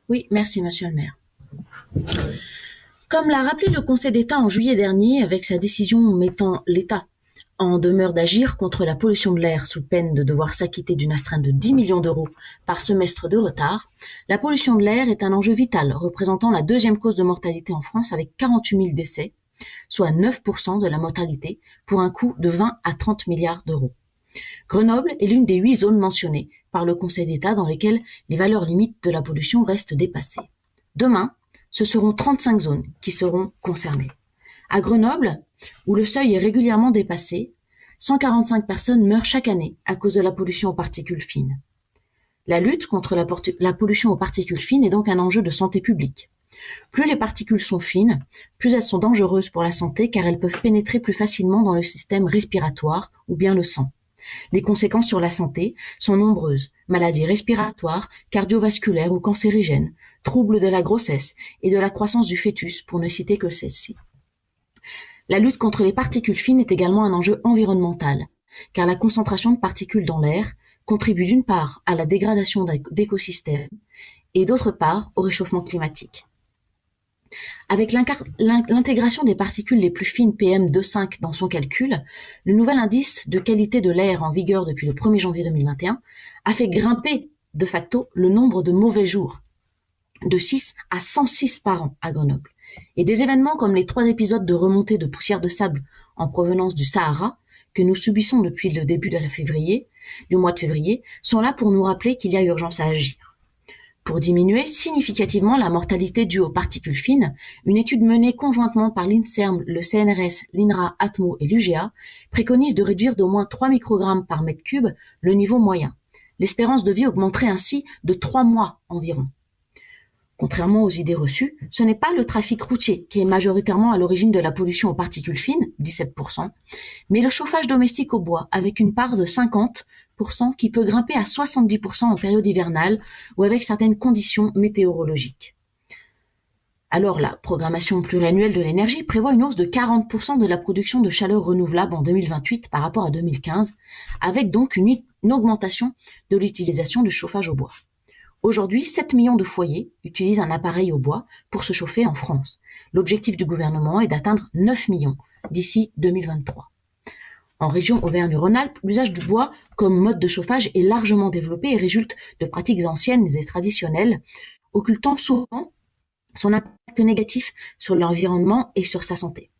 Oui, merci Monsieur le maire. Comme l'a rappelé le Conseil d'État en juillet dernier avec sa décision mettant l'État en demeure d'agir contre la pollution de l'air sous peine de devoir s'acquitter d'une astreinte de 10 millions d'euros par semestre de retard, la pollution de l'air est un enjeu vital représentant la deuxième cause de mortalité en France avec 48 000 décès, soit 9% de la mortalité pour un coût de 20 à 30 milliards d'euros. Grenoble est l'une des 8 zones mentionnées par le Conseil d'État dans lesquelles les valeurs limites de la pollution restent dépassées. Demain, ce seront 35 zones qui seront concernées. À Grenoble, où le seuil est régulièrement dépassé, 145 personnes meurent chaque année à cause de la pollution aux particules fines. La lutte contre la pollution aux particules fines est donc un enjeu de santé publique. Plus les particules sont fines, plus elles sont dangereuses pour la santé car elles peuvent pénétrer plus facilement dans le système respiratoire ou bien le sang. Les conséquences sur la santé sont nombreuses: maladies respiratoires, cardiovasculaires ou cancérigènes, troubles de la grossesse et de la croissance du fœtus, pour ne citer que celles-ci. La lutte contre les particules fines est également un enjeu environnemental, car la concentration de particules dans l'air contribue d'une part à la dégradation d'écosystèmes et d'autre part au réchauffement climatique. Avec l'intégration des particules les plus fines PM2,5 dans son calcul, le nouvel indice de qualité de l'air en vigueur depuis le 1er janvier 2021 a fait grimper de facto le nombre de mauvais jours de 6 à 106 par an à Grenoble. Et des événements comme les 3 épisodes de remontée de poussière de sable en provenance du Sahara que nous subissons depuis le début du mois de février sont là pour nous rappeler qu'il y a urgence à agir. Pour diminuer significativement la mortalité due aux particules fines, une étude menée conjointement par l'INSERM, le CNRS, l'INRA, Atmo et l'UGA préconise de réduire d'au moins 3 microgrammes par mètre cube le niveau moyen. L'espérance de vie augmenterait ainsi de 3 mois environ. Contrairement aux idées reçues, ce n'est pas le trafic routier qui est majoritairement à l'origine de la pollution aux particules fines, 17%, mais le chauffage domestique au bois, avec une part de 50% qui peut grimper à 70% en période hivernale ou avec certaines conditions météorologiques. Alors la programmation pluriannuelle de l'énergie prévoit une hausse de 40% de la production de chaleur renouvelable en 2028 par rapport à 2015, avec donc une augmentation de l'utilisation du chauffage au bois. Aujourd'hui, 7 millions de foyers utilisent un appareil au bois pour se chauffer en France. L'objectif du gouvernement est d'atteindre 9 millions d'ici 2023. En région Auvergne-Rhône-Alpes, l'usage du bois comme mode de chauffage est largement développé et résulte de pratiques anciennes et traditionnelles, occultant souvent son impact négatif sur l'environnement et sur sa santé.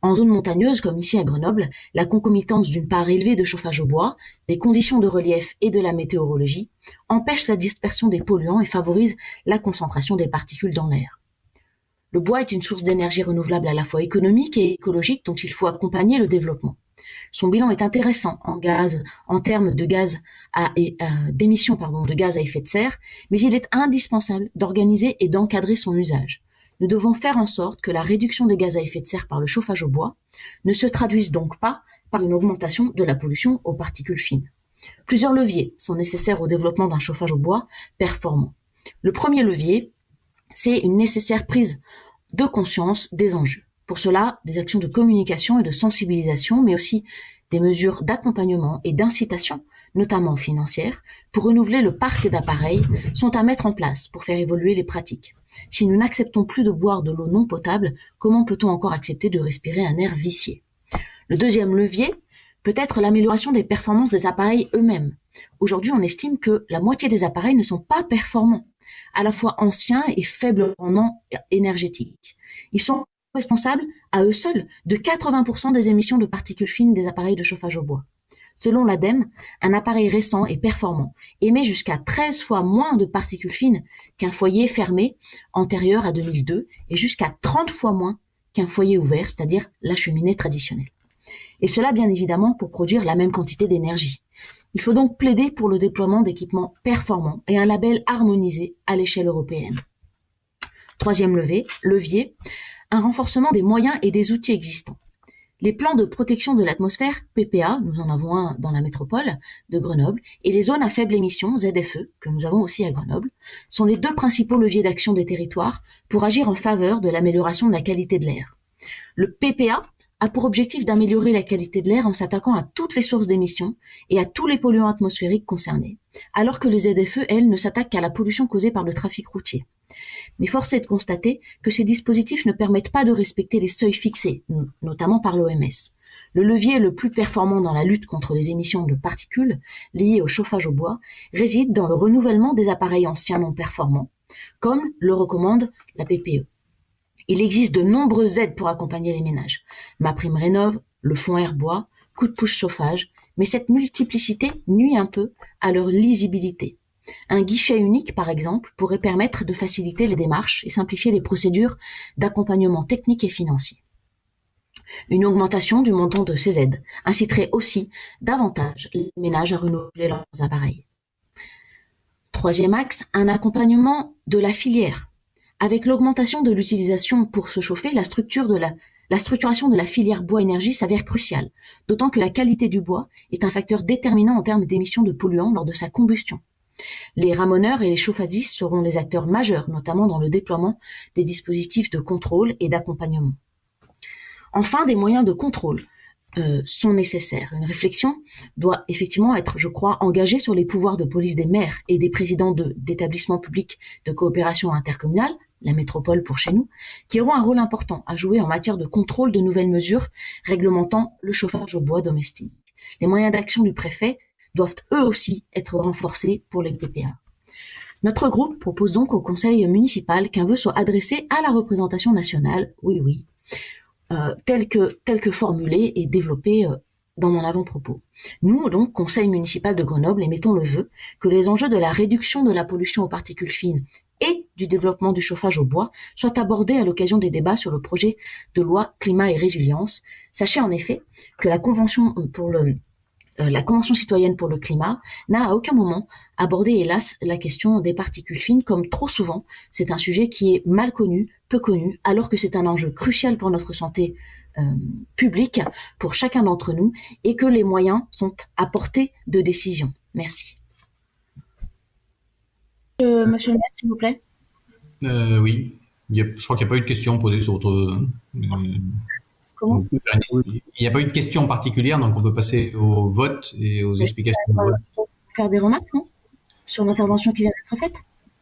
En zone montagneuse, comme ici à Grenoble, la concomitance d'une part élevée de chauffage au bois, des conditions de relief et de la météorologie empêche la dispersion des polluants et favorise la concentration des particules dans l'air. Le bois est une source d'énergie renouvelable à la fois économique et écologique dont il faut accompagner le développement. Son bilan est intéressant en termes de d'émissions de gaz à effet de serre, mais il est indispensable d'organiser et d'encadrer son usage. Nous devons faire en sorte que la réduction des gaz à effet de serre par le chauffage au bois ne se traduise donc pas par une augmentation de la pollution aux particules fines. Plusieurs leviers sont nécessaires au développement d'un chauffage au bois performant. Le premier levier, c'est une nécessaire prise de conscience des enjeux. Pour cela, des actions de communication et de sensibilisation, mais aussi des mesures d'accompagnement et d'incitation, notamment financières, pour renouveler le parc d'appareils, sont à mettre en place pour faire évoluer les pratiques. Si nous n'acceptons plus de boire de l'eau non potable, comment peut-on encore accepter de respirer un air vicié? Le deuxième levier peut être l'amélioration des performances des appareils eux-mêmes. Aujourd'hui, on estime que la moitié des appareils ne sont pas performants, à la fois anciens et faible rendement énergétique. Ils sont responsables, à eux seuls, de 80% des émissions de particules fines des appareils de chauffage au bois. Selon l'ADEME, un appareil récent et performant émet jusqu'à 13 fois moins de particules fines qu'un foyer fermé antérieur à 2002 et jusqu'à 30 fois moins qu'un foyer ouvert, c'est-à-dire la cheminée traditionnelle. Et cela, bien évidemment, pour produire la même quantité d'énergie. Il faut donc plaider pour le déploiement d'équipements performants et un label harmonisé à l'échelle européenne. Troisième levier, un renforcement des moyens et des outils existants. Les plans de protection de l'atmosphère, PPA, nous en avons un dans la métropole de Grenoble, et les zones à faible émission, ZFE, que nous avons aussi à Grenoble, sont les deux principaux leviers d'action des territoires pour agir en faveur de l'amélioration de la qualité de l'air. Le PPA a pour objectif d'améliorer la qualité de l'air en s'attaquant à toutes les sources d'émissions et à tous les polluants atmosphériques concernés, alors que les ZFE, elles, ne s'attaquent qu'à la pollution causée par le trafic routier. Mais force est de constater que ces dispositifs ne permettent pas de respecter les seuils fixés, notamment par l'OMS. Le levier le plus performant dans la lutte contre les émissions de particules liées au chauffage au bois réside dans le renouvellement des appareils anciens non performants, comme le recommande la PPE. Il existe de nombreuses aides pour accompagner les ménages. MaPrimeRénov', le fonds Airbois, coup de pouce chauffage, mais cette multiplicité nuit un peu à leur lisibilité. Un guichet unique, par exemple, pourrait permettre de faciliter les démarches et simplifier les procédures d'accompagnement technique et financier. Une augmentation du montant de ces aides inciterait aussi davantage les ménages à renouveler leurs appareils. Troisième axe, un accompagnement de la filière. Avec l'augmentation de l'utilisation pour se chauffer, la structuration de la filière bois-énergie s'avère cruciale, d'autant que la qualité du bois est un facteur déterminant en termes d'émissions de polluants lors de sa combustion. Les ramoneurs et les chauffagistes seront les acteurs majeurs, notamment dans le déploiement des dispositifs de contrôle et d'accompagnement. Enfin, des moyens de contrôle sont nécessaires. Une réflexion doit effectivement être, je crois, engagée sur les pouvoirs de police des maires et des présidents d'établissements publics de coopération intercommunale, la métropole pour chez nous, qui auront un rôle important à jouer en matière de contrôle de nouvelles mesures réglementant le chauffage au bois domestique. Les moyens d'action du préfet doivent eux aussi être renforcés pour les PPA. Notre groupe propose donc au conseil municipal qu'un vœu soit adressé à la représentation nationale, oui, tel que formulé et développé dans mon avant-propos. Nous, donc, conseil municipal de Grenoble, émettons le vœu que les enjeux de la réduction de la pollution aux particules fines et du développement du chauffage au bois soient abordés à l'occasion des débats sur le projet de loi climat et résilience. Sachez en effet que la Convention citoyenne pour le climat n'a à aucun moment abordé, hélas, la question des particules fines, comme trop souvent, c'est un sujet qui est mal connu, peu connu, alors que c'est un enjeu crucial pour notre santé publique, pour chacun d'entre nous, et que les moyens sont à portée de décision. Merci. Monsieur le maire, s'il vous plaît. Oui. Je crois qu'il n'y a pas eu de questions posées sur votre... Comment ? Il n'y a pas eu de questions particulières, donc on peut passer au vote et aux explications de vote. Faire des remarques, non ? Sur l'intervention qui vient d'être faite ?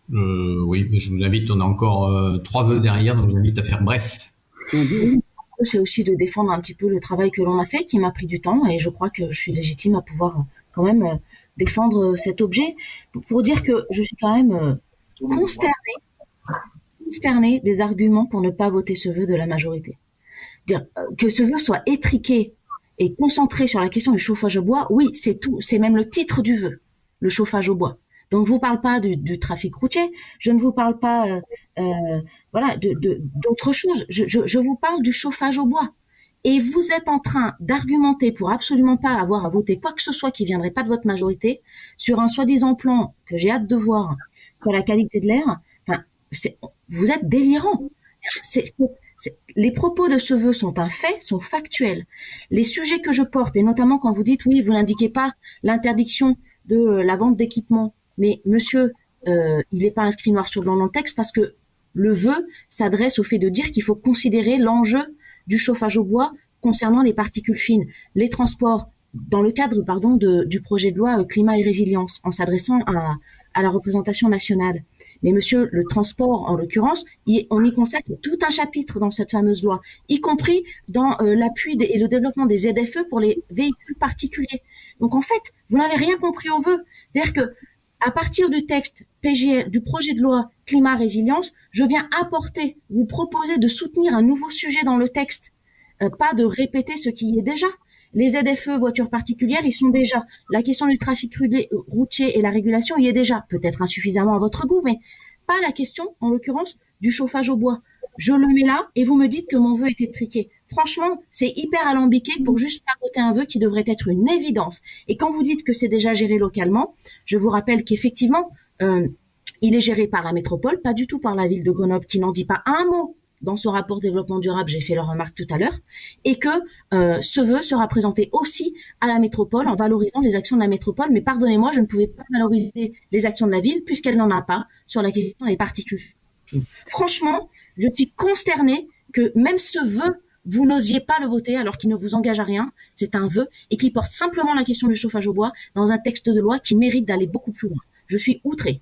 Oui, mais je vous invite, on a encore 3 vœux derrière, donc je vous invite à faire bref. C'est aussi de défendre un petit peu le travail que l'on a fait, qui m'a pris du temps, et je crois que je suis légitime à pouvoir quand même défendre cet objet, pour dire que je suis quand même consternée des arguments pour ne pas voter ce vœu de la majorité. Dire que ce vœu soit étriqué et concentré sur la question du chauffage au bois, oui, c'est tout, c'est même le titre du vœu, le chauffage au bois. Donc je vous parle pas du trafic routier, je ne vous parle pas d'autres choses, je vous parle du chauffage au bois. Et vous êtes en train d'argumenter pour absolument pas avoir à voter quoi que ce soit qui viendrait pas de votre majorité sur un soi-disant plan que j'ai hâte de voir sur la qualité de l'air. Enfin, vous êtes délirant. Les propos de ce vœu sont un fait, sont factuels. Les sujets que je porte, et notamment quand vous dites oui, vous n'indiquez pas l'interdiction de la vente d'équipements, mais monsieur, il n'est pas inscrit noir sur blanc dans le texte parce que le vœu s'adresse au fait de dire qu'il faut considérer l'enjeu du chauffage au bois concernant les particules fines, les transports, dans le cadre du projet de loi climat et résilience, en s'adressant à la représentation nationale. Mais monsieur, le transport, en l'occurrence, on y consacre tout un chapitre dans cette fameuse loi, y compris dans l'appui et le développement des ZFE pour les véhicules particuliers. Donc en fait, vous n'avez rien compris au vœu. C'est-à-dire que à partir du texte PGL, du projet de loi climat résilience, je viens vous proposer de soutenir un nouveau sujet dans le texte, pas de répéter ce qui y est déjà. Les ZFE, voitures particulières, ils sont déjà. La question du trafic routier et la régulation y est déjà. Peut-être insuffisamment à votre goût, mais pas la question, en l'occurrence, du chauffage au bois. Je le mets là et vous me dites que mon vœu est étriqué. Franchement, c'est hyper alambiqué pour juste pas voter un vœu qui devrait être une évidence. Et quand vous dites que c'est déjà géré localement, je vous rappelle qu'effectivement, il est géré par la métropole, pas du tout par la ville de Grenoble, qui n'en dit pas un mot dans ce rapport développement durable, j'ai fait leur remarque tout à l'heure, et que ce vœu sera présenté aussi à la métropole en valorisant les actions de la métropole. Mais pardonnez-moi, je ne pouvais pas valoriser les actions de la ville puisqu'elle n'en a pas sur la question des particules. Franchement, je suis consternée que même ce vœu vous n'osiez pas le voter alors qu'il ne vous engage à rien, c'est un vœu, et qui porte simplement la question du chauffage au bois dans un texte de loi qui mérite d'aller beaucoup plus loin. Je suis outrée.